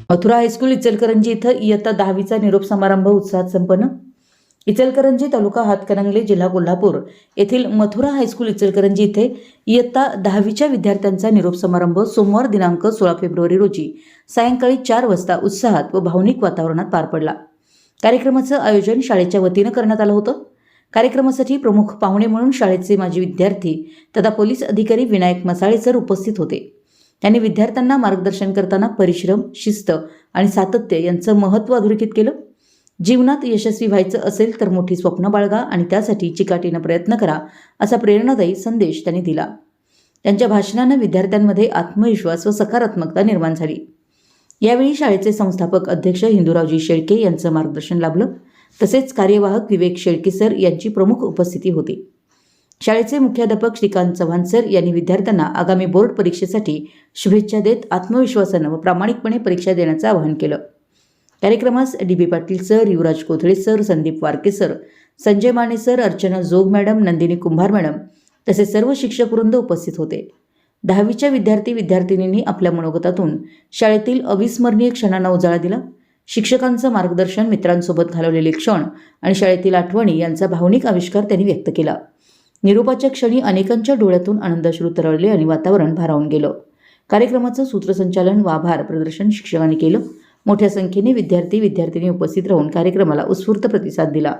Mathura high school Ichalkaranji इथं इयत्ता 10वीचा निरोप समारंभ उत्साहात संपन्न। इचलकरंजी तालुका हातकणंगले जिल्हा कोल्हापूर येथील मथुरा हायस्कूल इचलकरंजी इथे इयत्ता 10वीच्या विद्यार्थ्यांचा निरोप समारंभ सोमवार दिनांक 16 फेब्रुवारी रोजी सायंकाळी 4 वाजता उत्साहात व भावनिक वातावरणात पार पडला। कार्यक्रमाचं आयोजन शाळेच्या वतीनं करण्यात आलं होतं। कार्यक्रमासाठी प्रमुख पाहुणे म्हणून शाळेचे माजी विद्यार्थी तथा पोलीस अधिकारी विनायक मसाळे सर उपस्थित होते। त्यांनी विद्यार्थ्यांना मार्गदर्शन करताना परिश्रम, शिस्त आणि सातत्य यांचं महत्त्व अधोरेखित केलं। जीवनात यशस्वी व्हायचं असेल तर मोठी स्वप्न बाळगा आणि त्यासाठी चिकाटीनं प्रयत्न करा असा प्रेरणादायी संदेश त्यांनी दिला। त्यांच्या भाषणानं विद्यार्थ्यांमध्ये आत्मविश्वास व सकारात्मकता निर्माण झाली। यावेळी शाळेचे संस्थापक अध्यक्ष हिंदूरावजी शेळके यांचं मार्गदर्शन लाभलं। तसेच कार्यवाहक विवेक शेळके सर यांची प्रमुख उपस्थिती होती। शाळेचे मुख्याध्यापक श्रीकांत चव्हाण सर यांनी विद्यार्थ्यांना आगामी बोर्ड परीक्षेसाठी शुभेच्छा देत आत्मविश्वासानं व प्रामाणिकपणे परीक्षा देण्याचं आवाहन केलं। कार्यक्रमास डी.बी. पाटील सर, युवराज Kothale sir, Sandeep Warke sir, Sanjay Mane sir, Archana जोग मॅडम, नंदिनी कुंभार मॅडम तसेच सर्व शिक्षकवृंद उपस्थित होते। 10वीच्या विद्यार्थी-विद्यार्थिनींनी आपल्या मनोगतातून शाळेतील अविस्मरणीय क्षणांना उजाळा दिला। शिक्षकांचं मार्गदर्शन, मित्रांसोबत घालवलेले क्षण आणि शाळेतील आठवणी यांचा भावनिक आविष्कार त्यांनी व्यक्त केला। निरोपाच्या क्षणी अनेकांच्या डोळ्यातून आनंदाश्रू तरळले आणि वातावरण भारावून गेलं। कार्यक्रमाचं सूत्रसंचालन व आभार प्रदर्शन शिक्षकांनी केलं। मोठ्या संख्येने विद्यार्थी-विद्यार्थिनी उपस्थित राहून कार्यक्रमाला उत्स्फूर्त प्रतिसाद दिला।